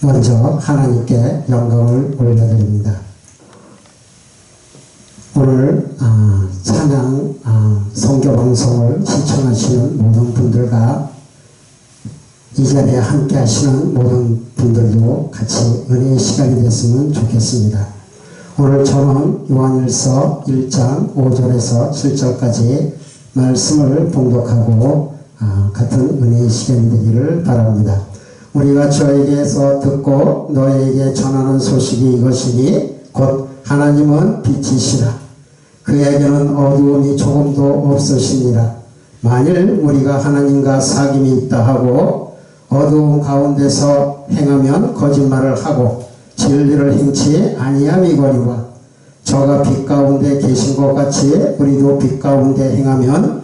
먼저 하나님께 영광을 올려드립니다. 오늘 찬양 선교방송을 시청하시는 모든 분들과 이 자리에 함께 하시는 모든 분들도 같이 은혜의 시간이 됐으면 좋겠습니다. 오늘 저는 요한일서 1장 5절에서 7절까지 말씀을 봉독하고 같은 은혜의 시간이 되기를 바랍니다. 우리가 저에게서 듣고 너에게 전하는 소식이 이것이니 곧 하나님은 빛이시라. 그에게는 어두움이 조금도 없으시니라. 만일 우리가 하나님과 사귐이 있다 하고 어두움 가운데서 행하면 거짓말을 하고 진리를 행치 아니함이거니와 저가 빛 가운데 계신 것 같이 우리도 빛 가운데 행하면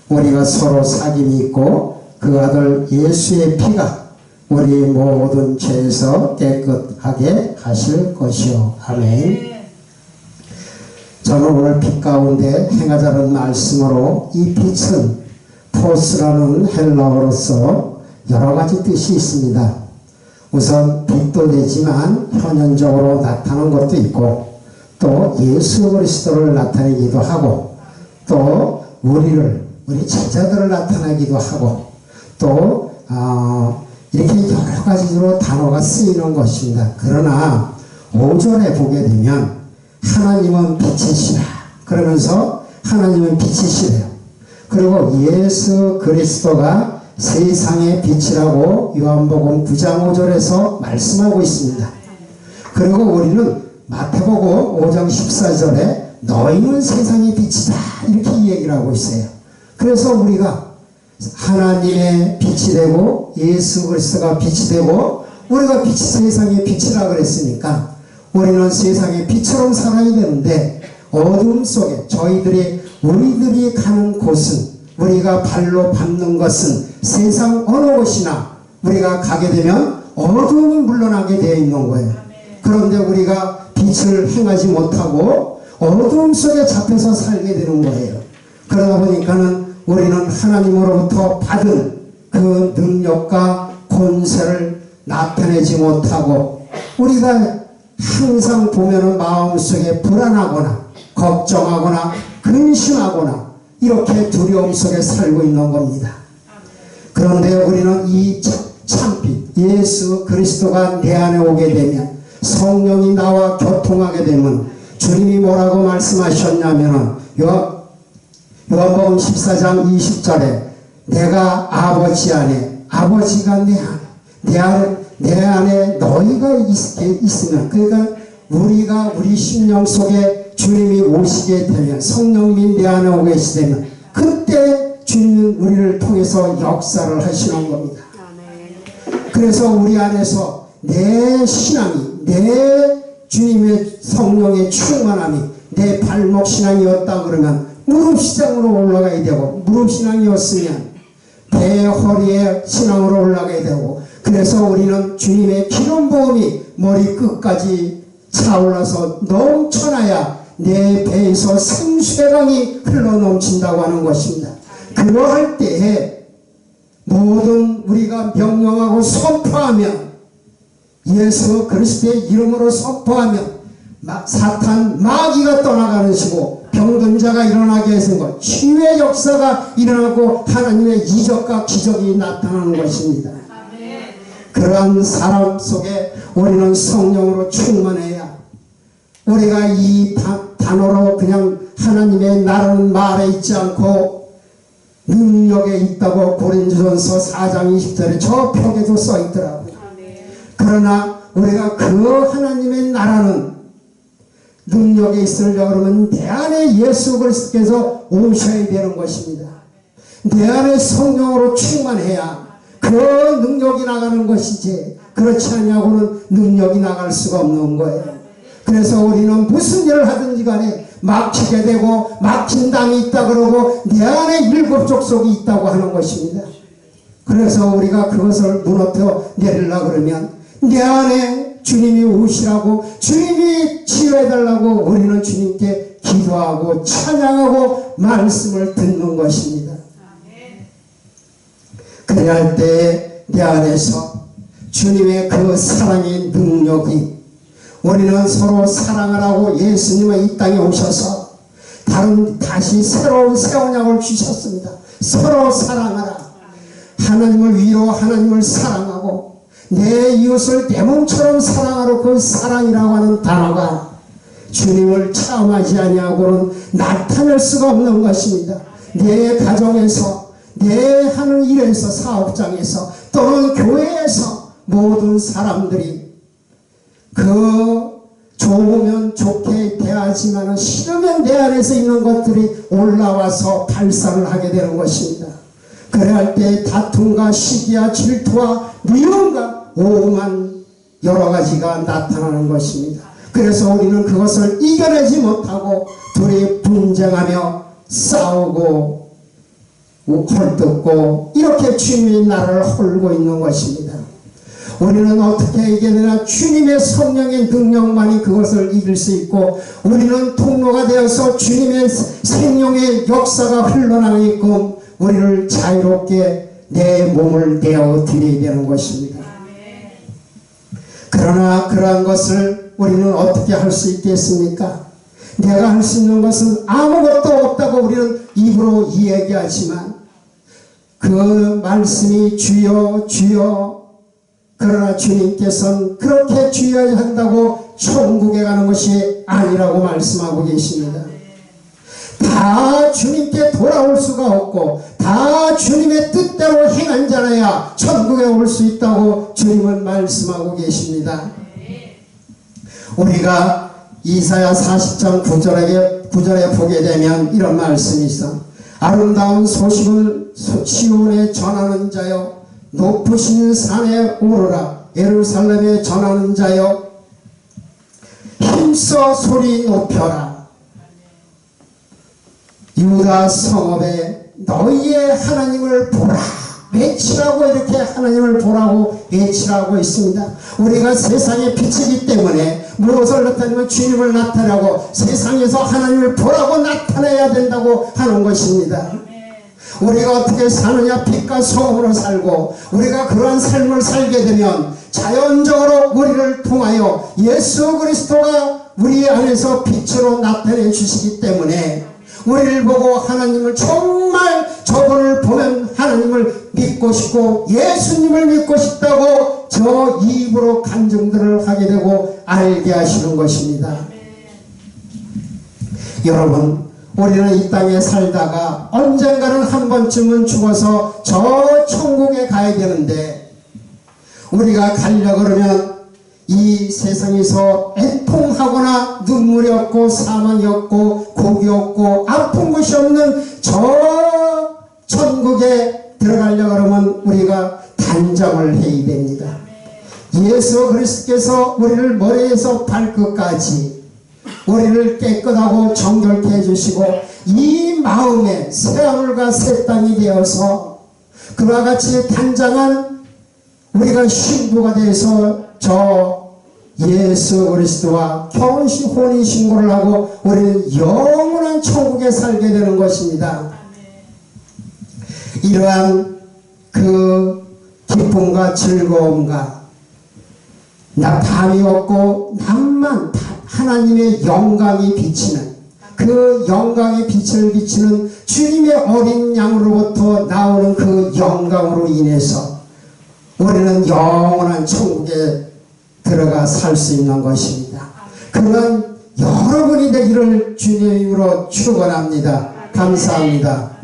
우리가 서로 사귐이 있고 그 아들 예수의 피가 우리 모든 죄에서 깨끗하게 하실 것이요. 아멘. 저는 오늘 빛 가운데 행하자는 말씀으로 이 빛은 포스라는 헬라어로서 여러가지 뜻이 있습니다. 우선 빛도 되지만 현현적으로 나타나는 것도 있고 또 예수 그리스도를 나타내기도 하고 또 우리 제자들을 나타내기도 하고 또 이렇게 여러 가지로 단어가 쓰이는 것입니다. 그러나 5절에 보게 되면 하나님은 빛이시라 그러면서 하나님은 빛이시래요. 그리고 예수 그리스도가 세상의 빛이라고 요한복음 9장 5절에서 말씀하고 있습니다. 그리고 우리는 마태복음 5장 14절에 너희는 세상의 빛이다 이렇게 얘기를 하고 있어요. 그래서 우리가 하나님의 빛이 되고 예수 그리스도가 빛이 되고 우리가 빛이 세상의 빛이라 그랬으니까 우리는 세상의 빛처럼 살아야 되는데 어둠 속에 우리들이 가는 곳은 우리가 발로 밟는 것은 세상 어느 곳이나 우리가 가게 되면 어둠은 물러나게 되어 있는 거예요. 그런데 우리가 빛을 행하지 못하고 어둠 속에 잡혀서 살게 되는 거예요. 그러다 보니까는 우리는 하나님으로부터 받은 그 능력과 권세를 나타내지 못하고 우리가 항상 보면은 마음속에 불안하거나 걱정하거나 근심하거나 이렇게 두려움 속에 살고 있는 겁니다. 그런데 우리는 이 참빛 예수 그리스도가 내 안에 오게 되면 성령이 나와 교통하게 되면 주님이 뭐라고 말씀하셨냐면은 요한복음 14장 20절에 내가 아버지 안에 아버지가 내 안에 너희가 있으면 그러니까 우리 심령 속에 주님이 오시게 되면 성령님이 내 안에 오게 되면 그때 주님은 우리를 통해서 역사를 하시는 겁니다. 그래서 우리 안에서 내 신앙이 내 주님의 성령의 충만함이 내 발목 신앙이었다 그러면 무릎 신앙으로 올라가야 되고 무릎 신앙이었으면 대허리의 신앙으로 올라가야 되고 그래서 우리는 주님의 기름 부음이 머리 끝까지 차올라서 넘쳐나야 내 배에서 생수의 강이 흘러넘친다고 하는 것입니다. 그러할 때에 모든 우리가 명령하고 선포하면 예수 그리스도의 이름으로 선포하면 사탄 마귀가 떠나가는 시고 병든 자가 일어나게 해서 것 치유의 역사가 일어나고 하나님의 이적과 기적이 나타나는 것입니다. 그러한 사람 속에 우리는 성령으로 충만해야 우리가 이 단어로 그냥 하나님의 나라는 말에 있지 않고 능력에 있다고 고린도전서 4장 20절에 저 벽에도 써 있더라고요. 그러나 우리가 그 하나님의 나라는 능력에 있으려고 그러면 내 안에 예수 그리스도께서 오셔야 되는 것입니다. 내 안에 성령으로 충만해야 그 능력이 나가는 것이지 그렇지 않냐고는 능력이 나갈 수가 없는 거예요. 그래서 우리는 무슨 일을 하든지 간에 막히게 되고 막힌 땅이 있다 그러고 내 안에 일곱 족속이 있다고 하는 것입니다. 그래서 우리가 그것을 무너뜨려 내리려고 그러면 내 안에 주님이 오시라고 주님이 치유해달라고 우리는 주님께 기도하고 찬양하고 말씀을 듣는 것입니다. 그 그래야 할 때 내 안에서 주님의 그 사랑의 능력이, 우리는 서로 사랑을 하고 예수님은 이 땅에 오셔서 다시 새로운 새 언약을 주셨습니다. 서로 사랑하라. 하나님을 위로 하나님을 사랑하고 내 이웃을 내 몸처럼 사랑하라. 그 사랑이라고 하는 단어가 주님을 체험하지 아니하고는 나타낼 수가 없는 것입니다. 내 가정에서, 내 하는 일에서, 사업장에서 또는 교회에서 모든 사람들이 좋으면 좋게 대하지만 싫으면 내 안에서 있는 것들이 올라와서 발산을 하게 되는 것입니다. 그래야 할 때 다툼과 시기와 질투와 미움과 오만 여러 가지가 나타나는 것입니다. 그래서 우리는 그것을 이겨내지 못하고 둘이 분쟁하며 싸우고 헐뜯고 이렇게 주님이 나를 홀고 있는 것입니다. 우리는 어떻게 이겨내나 주님의 성령의 능력만이 그것을 이길 수 있고, 우리는 통로가 되어서 주님의 생명의 역사가 흘러나가게끔 우리를 자유롭게 내 몸을 내어 드려야 되는 것입니다. 그러나 그러한 것을 우리는 어떻게 할 수 있겠습니까? 내가 할 수 있는 것은 아무것도 없다고 우리는 입으로 이야기하지만 그 말씀이 주여 주여, 그러나 주님께서는 그렇게 주의한다고 천국에 가는 것이 아니라고 말씀하고 계십니다. 다 주님께 돌아올 수가 없고 다 주님의 뜻대로 행한 자라야 천국에 올 수 있다고 주님은 말씀하고 계십니다. 우리가 이사야 40장 9절에 보게 되면 이런 말씀이 있어. 아름다운 소식을 시온에 전하는 자여, 높으신 산에 오르라. 예루살렘에 전하는 자여, 힘써 소리 높여라. 유다 성읍에 너희의 하나님을 보라. 외치라고, 이렇게 하나님을 보라고 외치라고 있습니다. 우리가 세상의 빛이기 때문에 무엇을 나타내면 주님을 나타내고 세상에서 하나님을 보라고 나타내야 된다고 하는 것입니다. 우리가 어떻게 사느냐? 빛과 소금으로 살고 우리가 그러한 삶을 살게 되면 자연적으로 우리를 통하여 예수 그리스도가 우리 안에서 빛으로 나타내 주시기 때문에 우리를 보고 하나님을, 정말 저분을 보면 하나님을 믿고 싶고 예수님을 믿고 싶다고 저 입으로 간증들을 하게 되고 알게 하시는 것입니다. 여러분, 우리는 이 땅에 살다가 언젠가는 한 번쯤은 죽어서 저 천국에 가야 되는데, 우리가 가려고 그러면 이 세상에서 애통하거나 눈물이 없고 사망이 없고 고기 없고 아픈 것이 없는 저 천국에 들어가려고 그러면 우리가 단장을 해야 됩니다. 예수 그리스도께서 우리를 머리에서 발끝까지 우리를 깨끗하고 정결케 해주시고 이 마음에 새하늘과 새 땅이 되어서 그와 같이 단장한 우리가 신부가 되어서 저 예수 그리스도와 결혼식 혼인신고를 하고 우리는 영원한 천국에 살게 되는 것입니다. 이러한 그 기쁨과 즐거움과 밤이 없고 낮만 하나님의 영광이 비치는, 그 영광의 빛을 비치는 주님의 어린 양으로부터 나오는 그 영광으로 인해서 우리는 영원한 천국에 들어가 살 수 있는 것입니다. 그런 여러분이 되기를 주님으로 축원합니다. 감사합니다.